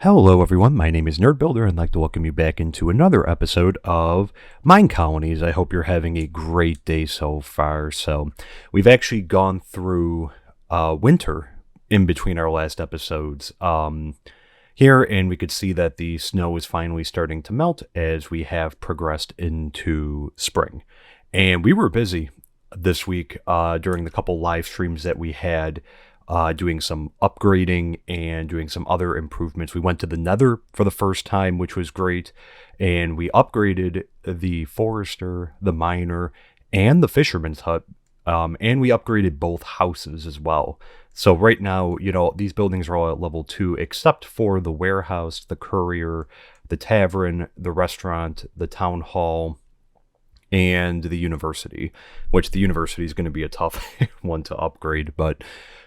Hello everyone, my name is NerdBuilder and I'd like to welcome you back into another episode of MineColonies. I hope you're having a great day so far. So we've actually gone through winter in between our last episodes here, and we could see that the snow is finally starting to melt as we have progressed into spring. And we were busy this week during the couple live streams that we had, doing some upgrading and doing some other improvements. We went to the Nether for the first time, which was great, and we upgraded the Forester, the Miner, and the Fisherman's Hut, and we upgraded both houses as well. So right now, these buildings are all at level 2, except for the warehouse, the courier, the tavern, the restaurant, the town hall, and the university, which the university is going to be a tough one to upgrade. But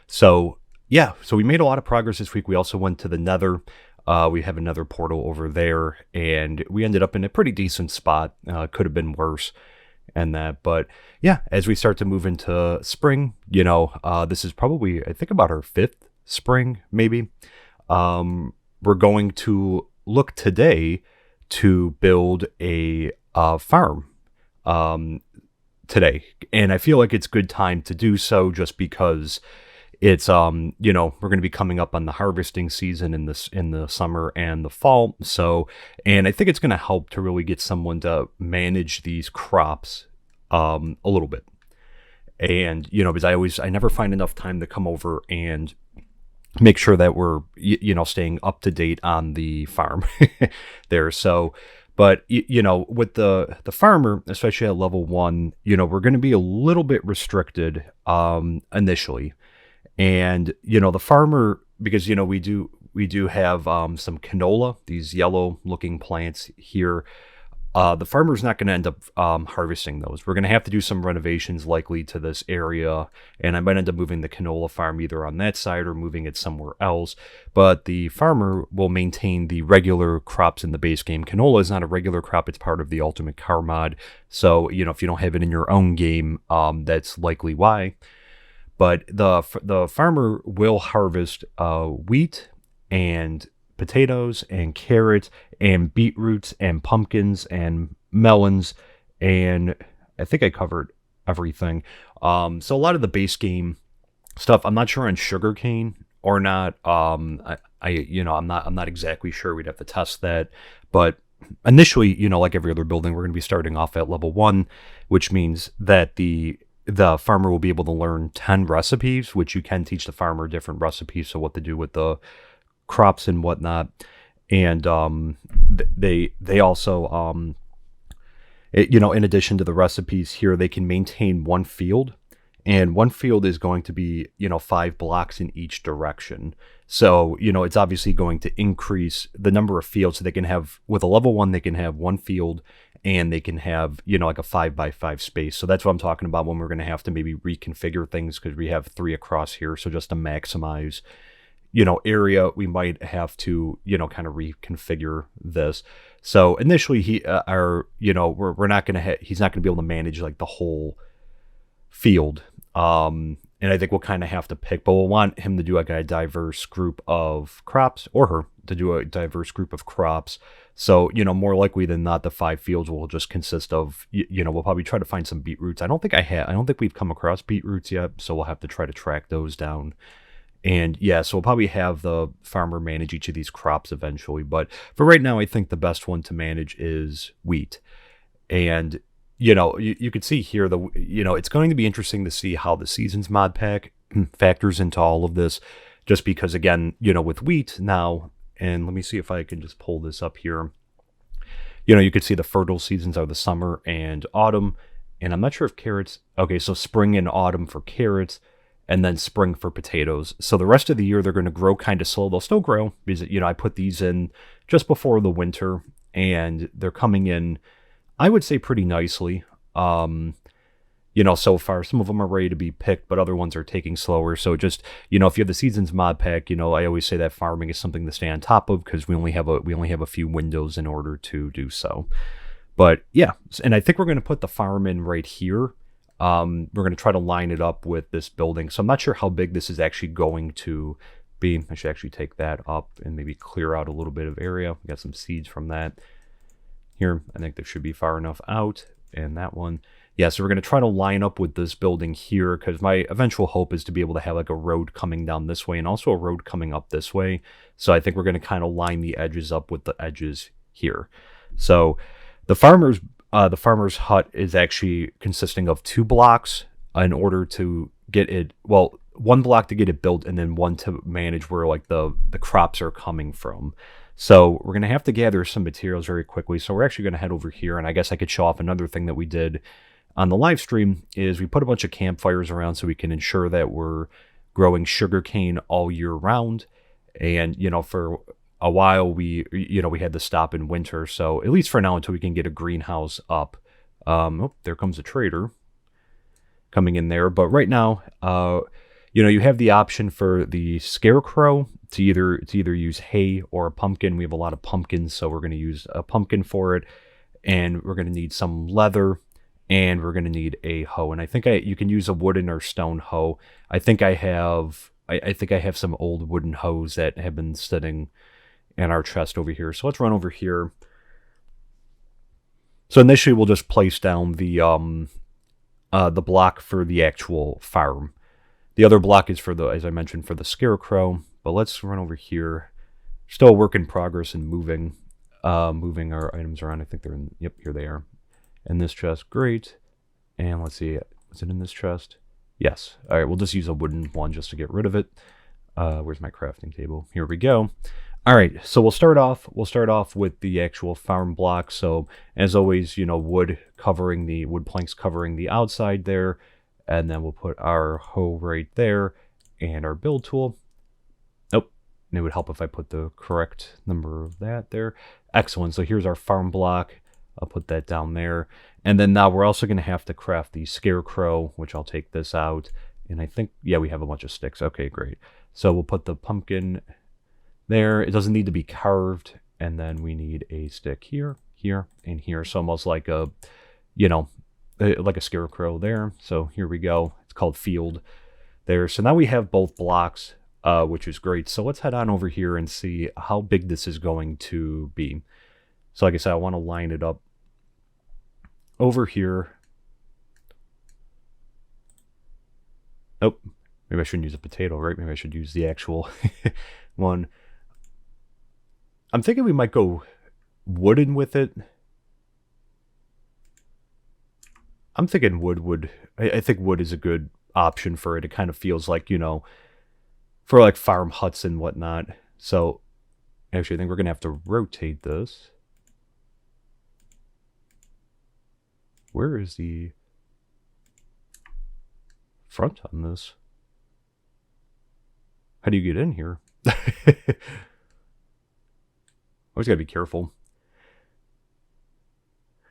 so we made a lot of progress this week. We also went to the Nether. We have another portal over there, and we ended up in a pretty decent spot. Could have been worse and that. But yeah, as we start to move into spring, this is probably, I think, about our 5th spring, maybe. We're going to look today to build a farm today. And I feel like it's good time to do so just because it's we're going to be coming up on the harvesting season in the summer and the fall. So, and I think it's going to help to really get someone to manage these crops a little bit. And because I never find enough time to come over and make sure that we're staying up to date on the farm there. So, but with the farmer, especially at level 1, we're going to be a little bit restricted initially. And, the farmer, because, we do have some canola, these yellow looking plants here. The farmer's not going to end up harvesting those. We're going to have to do some renovations likely to this area. And I might end up moving the canola farm either on that side or moving it somewhere else. But the farmer will maintain the regular crops in the base game. Canola is not a regular crop. It's part of the Ultimate Car mod. So, if you don't have it in your own game, that's likely why. But the farmer will harvest wheat and potatoes and carrots and beetroots and pumpkins and melons, and I think I covered everything. So a lot of the base game stuff. I'm not sure on sugarcane or not. I'm not exactly sure. We'd have to test that. But initially, like every other building, we're going to be starting off at level 1, which means that the farmer will be able to learn 10 recipes, which you can teach the farmer different recipes, so what to do with the crops and whatnot. And they also, in addition to the recipes here, they can maintain one field, and one field is going to be, 5 blocks in each direction. So, it's obviously going to increase the number of fields. So they can have, with a level 1, they can have one field, and they can have, like a 5x5 space. So that's what I'm talking about when we're going to have to maybe reconfigure things, because we have 3 across here. So just to maximize, area, we might have to, kind of reconfigure this. So initially he's not going to be able to manage like the whole field. And I think we'll kind of have to pick, but we'll want him to do like a diverse group of crops, or her to do a diverse group of crops. So, more likely than not, the 5 fields will just consist of, we'll probably try to find some beetroots. I don't think we've come across beetroots yet, so we'll have to try to track those down. And yeah, so we'll probably have the farmer manage each of these crops eventually. But for right now, I think the best one to manage is wheat. And you could see here, it's going to be interesting to see how the Seasons mod pack factors into all of this, just because, again, with wheat now, and let me see if I can just pull this up here. You could see the fertile seasons are the summer and autumn, and I'm not sure if carrots, okay, so spring and autumn for carrots, and then spring for potatoes. So the rest of the year, they're going to grow kind of slow. They'll still grow because, I put these in just before the winter, and they're coming in, I would say, pretty nicely. So far, some of them are ready to be picked, but other ones are taking slower. So just, if you have the Seasons mod pack, I always say that farming is something to stay on top of, because we only have a few windows in order to do so. But yeah, and I think we're going to put the farm in right here. We're going to try to line it up with this building. So I'm not sure how big this is actually going to B. I should actually take that up and maybe clear out a little bit of area. We got some seeds from that. Here, I think that should be far enough out. And that one. Yeah, so we're going to try to line up with this building here because my eventual hope is to be able to have like a road coming down this way and also a road coming up this way. So I think we're going to kind of line the edges up with the edges here. So the farmer's hut is actually consisting of 2 blocks in order to get it, well, 1 block to get it built and then 1 to manage where like the crops are coming from. So we're going to have to gather some materials very quickly. So we're actually going to head over here, and I guess I could show off another thing that we did on the live stream is we put a bunch of campfires around so we can ensure that we're growing sugarcane all year round. And, you know, for a while we had to stop in winter. So at least for now until we can get a greenhouse up. Oh, there comes a trader coming in there. But right now, you have the option for the scarecrow to either use hay or a pumpkin. We have a lot of pumpkins, so we're going to use a pumpkin for it. And we're going to need some leather. And we're going to need a hoe. And I think you can use a wooden or stone hoe. I think I have some old wooden hoes that have been sitting in our chest over here. So let's run over here. So initially we'll just place down the block for the actual farm. The other block is for as I mentioned, for the scarecrow. But let's run over here. Still a work in progress and moving our items around. I think they're in, yep, here they are. In this chest, great. And let's see, is it in this chest? Yes. All right, we'll just use a wooden one just to get rid of it. Where's my crafting table? Here we go. All right, so we'll start off with the actual farm block. So as always, wood planks covering the outside there, and then we'll put our hoe right there and our build tool. Nope, it would help if I put the correct number of that there. Excellent. So here's our farm block. I'll put that down there. And then now we're also going to have to craft the scarecrow, which I'll take this out. And I think, yeah, we have a bunch of sticks. Okay, great. So we'll put the pumpkin there. It doesn't need to be carved. And then we need a stick here, here, and here. So almost like a scarecrow there. So here we go. It's called field there. So now we have both blocks, which is great. So let's head on over here and see how big this is going to be. So like I said, I want to line it up over here. Oh, maybe I shouldn't use a potato, right? Maybe I should use the actual one. I'm thinking we might go wooden with it. I'm thinking I think wood is a good option for it. It kind of feels like, for like farm huts and whatnot. So actually, I think we're going to have to rotate this. Where is the front on this? How do you get in here? Always gotta be careful.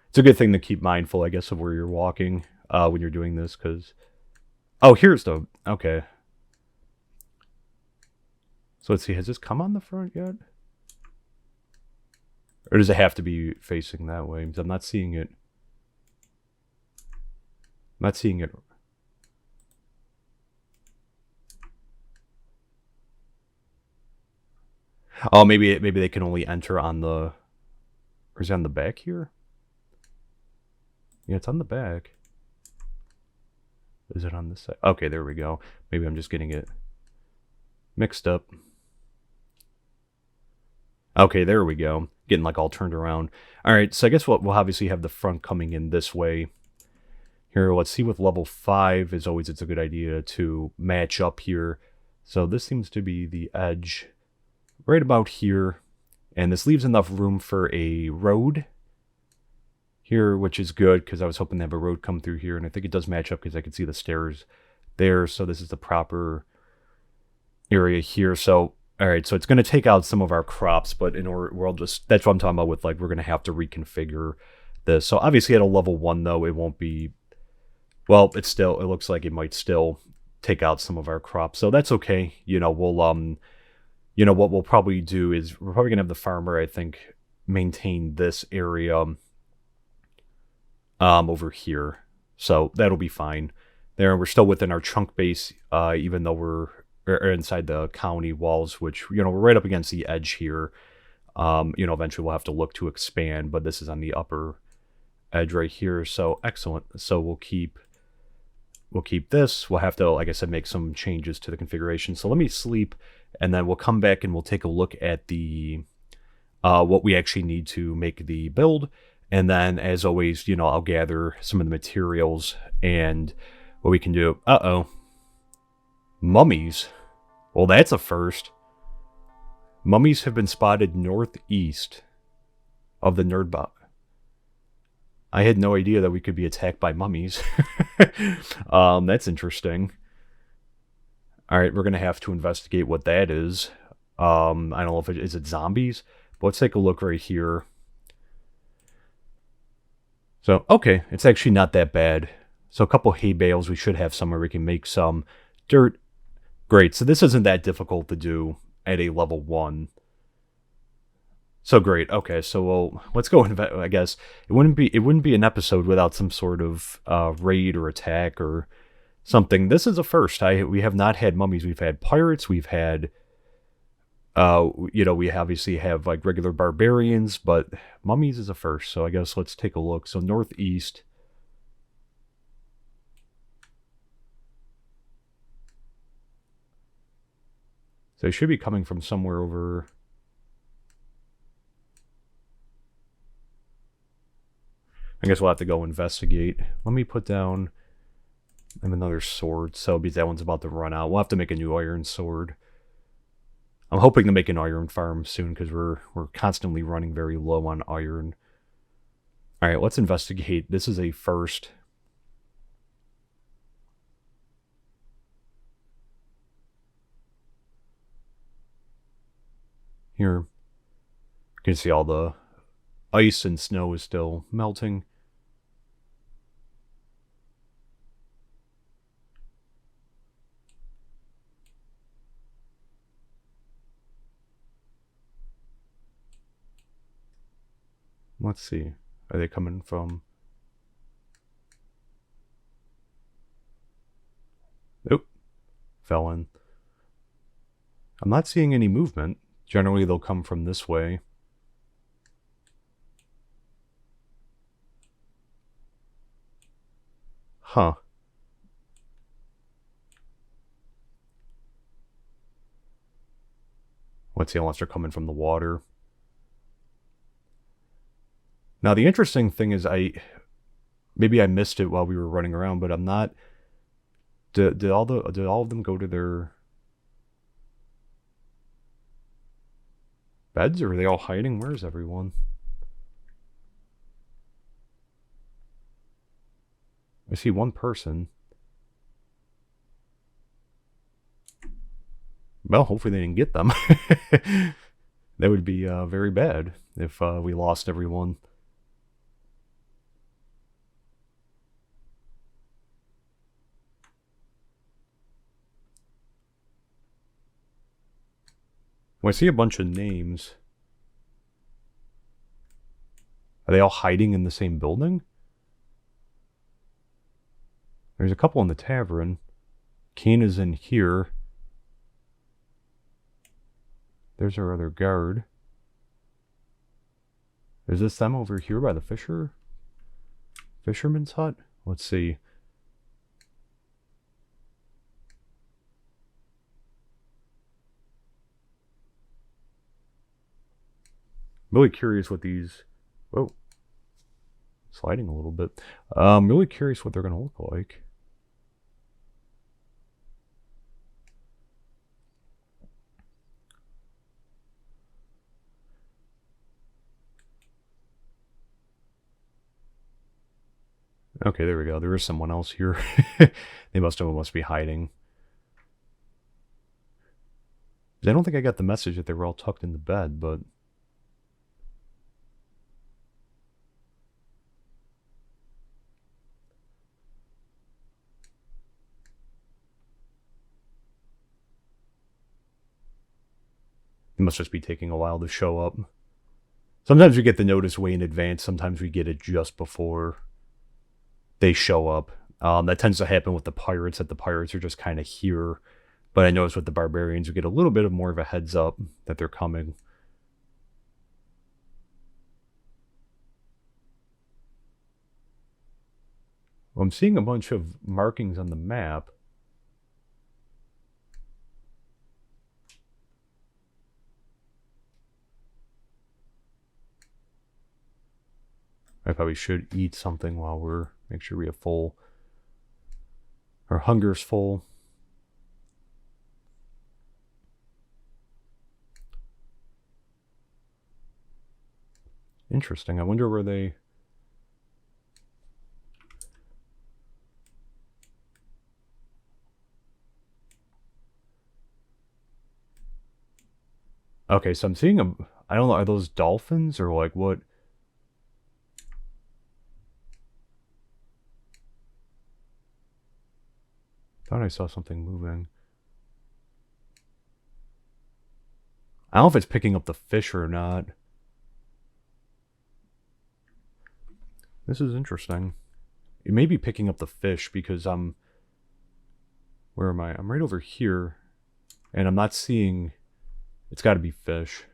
It's a good thing to keep mindful, I guess, of where you're walking when you're doing this, because... Oh, here's the... Okay. So let's see, has this come on the front yet? Or does it have to be facing that way? Because I'm not seeing it. I'm not seeing it. Oh, maybe they can only enter on the... Or is it on the back here? Yeah, it's on the back. Is it on this side? Okay, there we go. Maybe I'm just getting it mixed up. Okay, there we go. Getting like all turned around. All right, so I guess we'll obviously have the front coming in this way. Here, let's see with level 5. As always, it's a good idea to match up here. So this seems to be the edge right about here. And this leaves enough room for a road here, which is good because I was hoping to have a road come through here. And I think it does match up because I can see the stairs there. So this is the proper area here. So, all right, so it's going to take out some of our crops, but in order, that's what I'm talking about with, like, we're going to have to reconfigure this. So obviously at a level 1, though, it won't be, well, it looks like it might still take out some of our crops. So that's okay. What we'll probably do is we're probably going to have the farmer, I think, maintain this area over here. So that'll be fine. There, we're still within our chunk base, even though we're or inside the county walls, which, you know, we're right up against the edge here. You know, eventually we'll have to look to expand, but this is on the upper edge right here. So excellent. So we'll keep this. We'll have to, like I said, make some changes to the configuration. So let me sleep, and then we'll come back and we'll take a look at the what we actually need to make the build. And then, as always, you know, I'll gather some of the materials and what we can do. Uh-oh. Mummies. Well, that's a first. Mummies have been spotted northeast of the Nerdbot. I had no idea that we could be attacked by mummies. That's interesting. All right, we're going to have to investigate what that is. I don't know if is it zombies? But let's take a look right here. So, okay, it's actually not that bad. So a couple hay bales, we should have somewhere we can make some dirt. Great, so this isn't that difficult to do at a level 1. So great. Okay, so let's go. I guess it wouldn't be an episode without some sort of raid or attack or something. This is a first. We have not had mummies. We've had pirates. We've had, you know, we obviously have like regular barbarians, but mummies is a first. So I guess let's take a look. So northeast. So they should be coming from somewhere over. I guess we'll have to go investigate. Let me put down. I have another sword, so because that one's about to run out. We'll have to make a new iron sword. I'm hoping to make an iron farm soon because we're constantly running very low on iron. All right, let's investigate. This is a first. Here, you can see all the ice and snow is still melting. Let's see. Are they coming from? Nope. Fell in. I'm not seeing any movement. Generally, they'll come from this way. Huh. Let's see, unless they're coming from the water. Now, the interesting thing is maybe I missed it while we were running around, but I'm not. Did all of them go to their beds, or are they all hiding? Where's everyone? I see one person. Well, hopefully they didn't get them. That would be very bad if we lost everyone. Well, I see a bunch of names. Are they all hiding in the same building? There's a couple in the tavern. Kane is in here. There's our other guard. Is this them over here by the fisherman's hut? Let's see. I'm really curious what these. Whoa. Sliding a little bit. I'm really curious what they're going to look like. Okay, there we go. There is someone else here. They must be hiding. I don't think I got the message that they were all tucked in the bed, but it must just be taking a while to show up. Sometimes we get the notice way in advance. Sometimes we get it just before they show up. That tends to happen with the pirates, that the pirates are just kind of here But I noticed with the barbarians, we get a little bit of more of a heads up that they're coming. Well, I'm seeing a bunch of markings on the map. I probably should eat something while we're, make sure we have full, our hunger's full. Interesting. I wonder where they... Okay, so I'm seeing a... I don't know, are those dolphins or like what? Thought I saw something moving. I don't know if it's picking up the fish or not. This is interesting. It may be picking up the fish because I'm... Where am I? I'm right over here. And I'm not seeing... It's got to be fish.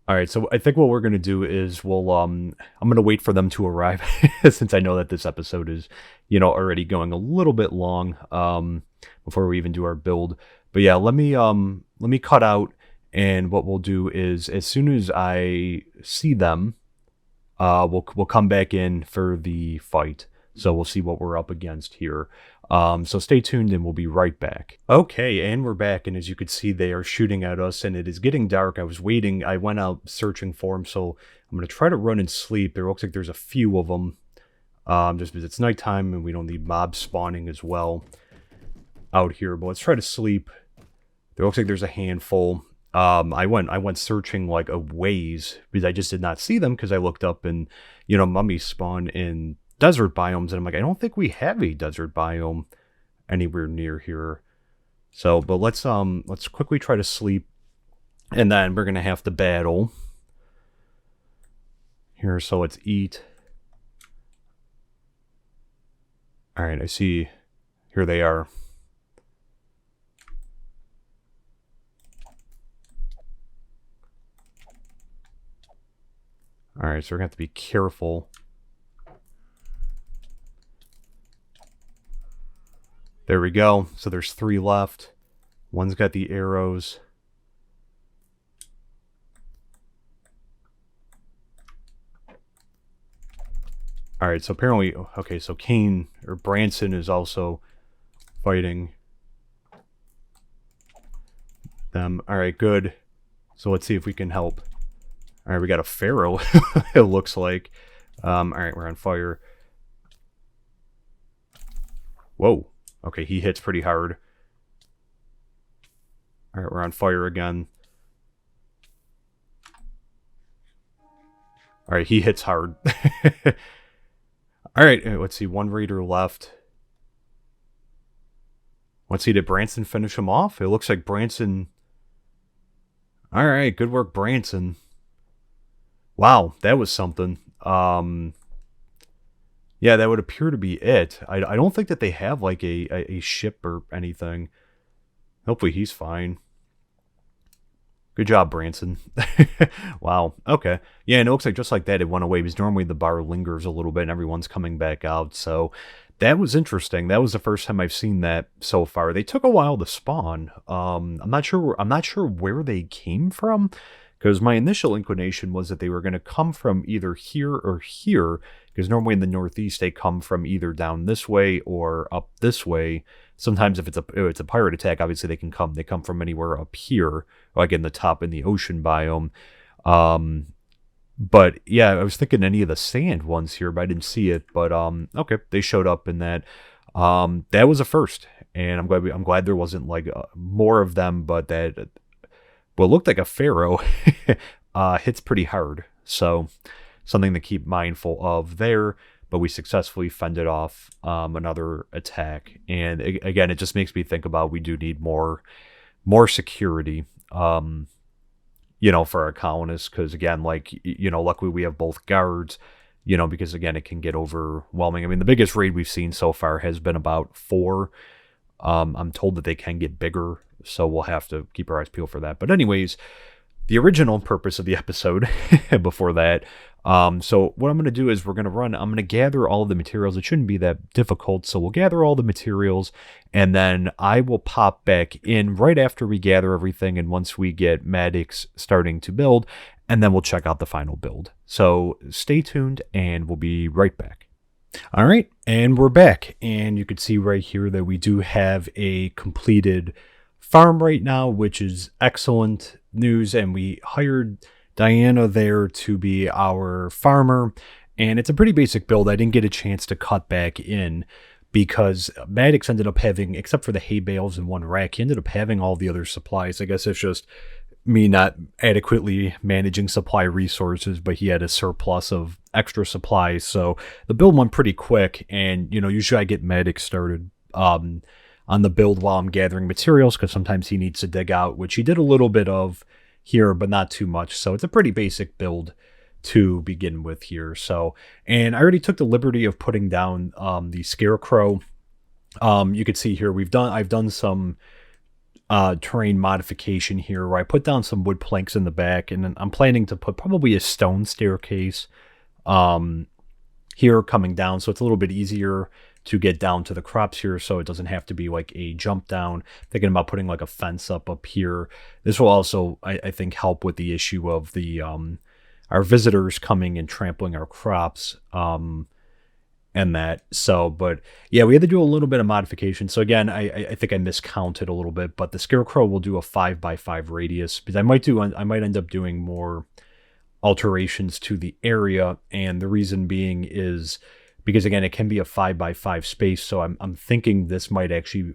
All right, so I think what we're gonna do is I'm gonna wait for them to arrive since I know that this episode is, already going a little bit long before we even do our build. But yeah, let me cut out, and what we'll do is as soon as I see them, we'll come back in for the fight. So we'll see what we're up against here. So stay tuned and we'll be right back. Okay, and we're back, and as you can see, they are shooting at us, and it is getting dark. I was waiting. I went out searching for them, so I'm going to try to run and sleep. There looks like there's a few of them, just because it's nighttime, and we don't need mobs spawning as well out here. But let's try to sleep. There looks like there's a handful. I went searching like a ways, because I just did not see them, because I looked up and, mummies spawn in desert biomes, and I'm like, I don't think we have a desert biome anywhere near here. So, but let's quickly try to sleep, and then we're gonna have to battle here. So let's eat. All right, I see. Here they are. All right, so we're gonna have to be careful. There we go. So there's 3 left. One's got the arrows. All right, so apparently, okay, so Kane or Branson is also fighting them. All right, good. So let's see if we can help. All right, we got a pharaoh, it looks like. All right, we're on fire. Whoa. Okay, he hits pretty hard. All right, we're on fire again. All right, he hits hard. All right, let's see. 1 raider left. Let's see, did Branson finish him off? It looks like Branson... All right, good work, Branson. Wow, that was something. Yeah, that would appear to be it. I don't think that they have like a ship or anything. Hopefully he's fine. Good job, Branson. Wow. Okay. Yeah, and it looks like just like that it went away, because normally the bar lingers a little bit and everyone's coming back out. So that was interesting. That was the first time I've seen that so far. They took a while to spawn. I'm not sure where they came from, because my initial inclination was that they were going to come from either here or here, because normally in the Northeast they come from either down this way or up this way. Sometimes if it's a pirate attack, obviously they come from anywhere up here, like in the top in the ocean biome. But yeah, I was thinking any of the sand ones here, but I didn't see it. But okay, they showed up in that. That was a first, and I'm glad there wasn't like more of them, but that what looked like a pharaoh hits pretty hard. So something to keep mindful of there. But we successfully fended off another attack. And again, it just makes me think about we do need more security. for our colonists. Because again, like, luckily we have both guards, because again, it can get overwhelming. I mean, the biggest raid we've seen so far has been about 4. I'm told that they can get bigger, so we'll have to keep our eyes peeled for that. But anyways, the original purpose of the episode before that. So what I'm going to do is I'm going to gather all of the materials. It shouldn't be that difficult. So we'll gather all the materials, and then I will pop back in right after we gather everything. And once we get Maddox starting to build, and then we'll check out the final build. So stay tuned and we'll be right back. All right. And we're back, and you can see right here that we do have a completed farm right now, which is excellent news. And we hired Diana there to be our farmer, and it's a pretty basic build. I didn't get a chance to cut back in because Maddox ended up having, except for the hay bales and 1 rack, he ended up having all the other supplies. I guess it's just me not adequately managing supply resources, but he had a surplus of extra supplies. So the build went pretty quick, and usually I get Maddox started on the build while I'm gathering materials, because sometimes he needs to dig out, which he did a little bit of here, but not too much. So it's a pretty basic build to begin with here. So, and I already took the liberty of putting down the scarecrow. You can see here I've done some terrain modification here, where I put down some wood planks in the back, and then I'm planning to put probably a stone staircase here coming down, so it's a little bit easier to get down to the crops here, so it doesn't have to be like a jump down. Thinking about putting like a fence up here. This will also, I think, help with the issue of the our visitors coming and trampling our crops, and that. So, but yeah, we had to do a little bit of modification. So again, I think I miscounted a little bit, but the scarecrow will do a 5x5 radius, because I might end up doing more alterations to the area, and the reason being is because again, it can be a 5x5 space. So I'm thinking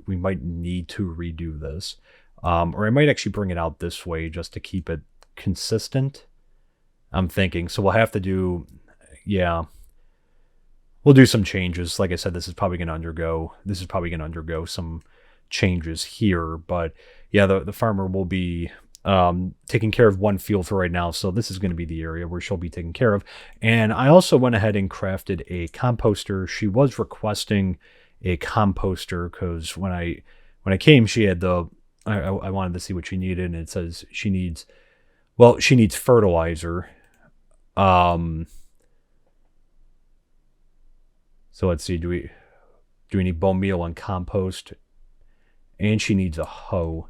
we might need to redo this, or I might actually bring it out this way just to keep it consistent. I'm thinking, so we'll have to do, yeah, we'll do some changes. Like I said, this is probably going to undergo some changes here, but yeah, the farmer will be taking care of one field for right now. So this is going to be the area where she'll be taken care of. And I also went ahead and crafted a composter. She was requesting a composter because when I came, she had I wanted to see what she needed, and it says she needs fertilizer. So let's see, do we need bone meal and compost? And she needs a hoe.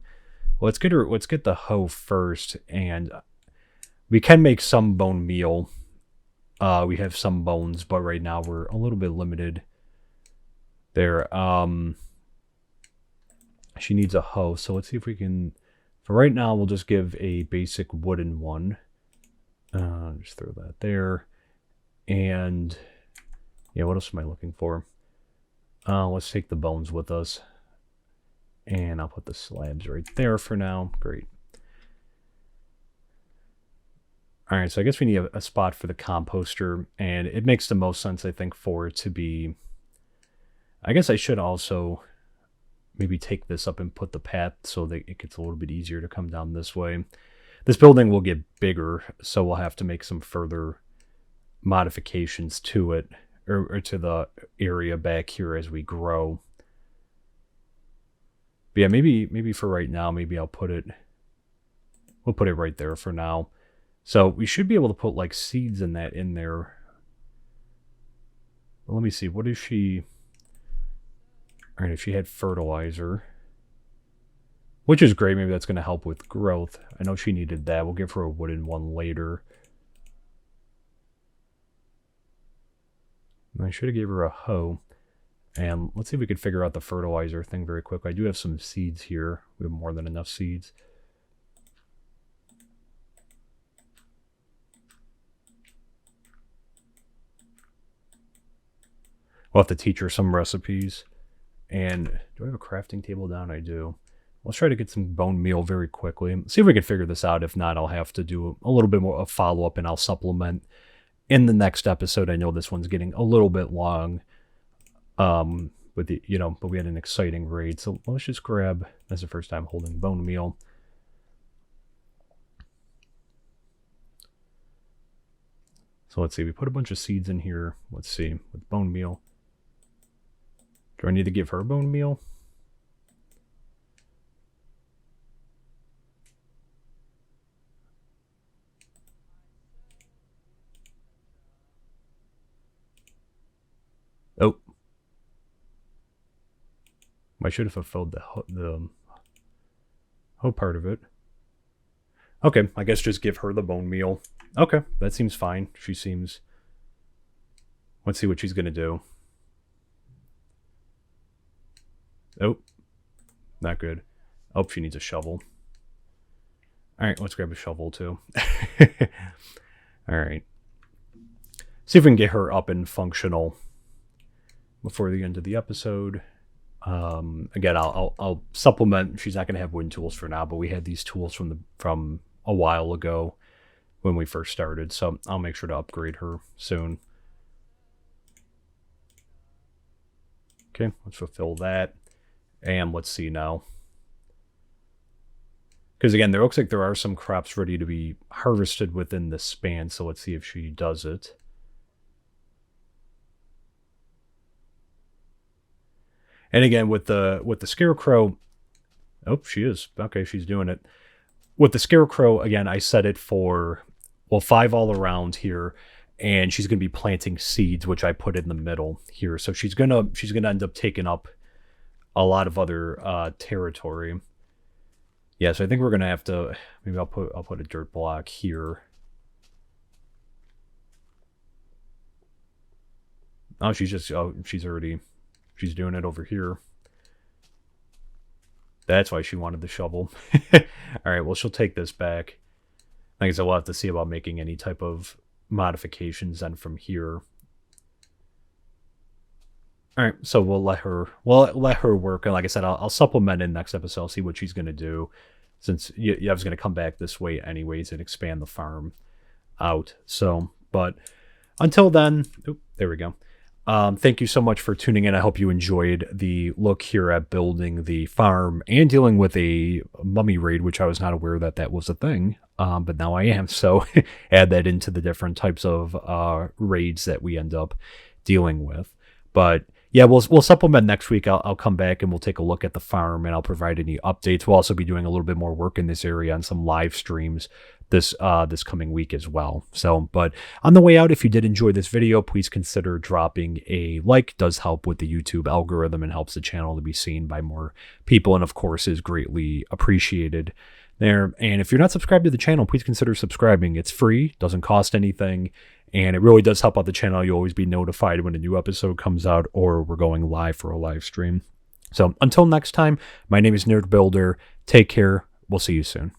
Let's get the hoe first, and we can make some bone meal. We have some bones, but right now we're a little bit limited there. She needs a hoe, so let's see if we can. For right now, we'll just give a basic wooden one. Just throw that there, and yeah, what else am I looking for? Let's take the bones with us. And I'll put the slabs right there for now. Great. All right, so I guess we need a spot for the composter, and it makes the most sense, I think, for it to be. I guess I should also maybe take this up and put the path so that it gets a little bit easier to come down this way. This building will get bigger, so we'll have to make some further modifications to it, or to the area back here as we grow. But yeah, maybe for right now, maybe we'll put it right there for now. So we should be able to put like seeds in there. Well, let me see. What is she? All right, if she had fertilizer, which is great, maybe that's going to help with growth. I know she needed that. We'll give her a wooden one later. I should have gave her a hoe. And let's see if we could figure out the fertilizer thing very quickly. I do have some seeds here. We have more than enough seeds. We'll have to teach her some recipes. And do I have a crafting table down? I do. Let's try to get some bone meal very quickly. See if we can figure this out. If not, I'll have to do a little bit more of follow-up, and I'll supplement in the next episode. I know this one's getting a little bit long. With the, but we had an exciting raid, so let's just grab. That's the first time holding bone meal. So let's see, we put a bunch of seeds in here. Let's see, with bone meal. Do I need to give her bone meal? Oh. I should have fulfilled the whole part of it. Okay, I guess just give her the bone meal. Okay, that seems fine. She seems... Let's see what she's going to do. Oh, not good. Oh, she needs a shovel. Alright, let's grab a shovel too. Alright. See if we can get her up and functional before the end of the episode. Again, I'll supplement. She's not going to have wind tools for now, but we had these tools from a while ago when we first started, so I'll make sure to upgrade her soon. Okay, let's fulfill that. And let's see now. Because again, there looks like there are some crops ready to be harvested within this span, so let's see if she does it. And again, with the scarecrow, oh, she is. Okay, she's doing it. With the scarecrow, again, I set it for, well, 5 all around here, and she's going to be planting seeds, which I put in the middle here. So she's gonna end up taking up a lot of other territory. Yeah, so I think we're gonna have to, maybe I'll put a dirt block here. Oh, she's doing it over here. That's why she wanted the shovel. Alright, well, she'll take this back. Like I said, we'll have to see about making any type of modifications then from here. Alright, so we'll let her work. And like I said, I'll supplement in next episode. I'll see what she's going to do. Since Yev's going to come back this way anyways and expand the farm out. So, but until then, there we go. Thank you so much for tuning in. I hope you enjoyed the look here at building the farm and dealing with a mummy raid, which I was not aware that was a thing, but now I am. So add that into the different types of raids that we end up dealing with. But yeah, we'll supplement next week. I'll come back and we'll take a look at the farm and I'll provide any updates. We'll also be doing a little bit more work in this area on some live streams this coming week as well. So, but on the way out, if you did enjoy this video, please consider dropping a like. It does help with the YouTube algorithm and helps the channel to be seen by more people, and of course is greatly appreciated there. And if you're not subscribed to the channel, please consider subscribing. It's free, doesn't cost anything, and it really does help out the channel. You'll always be notified when a new episode comes out or we're going live for a live stream. So until next time, my name is Nerd Builder. Take care. We'll see you soon.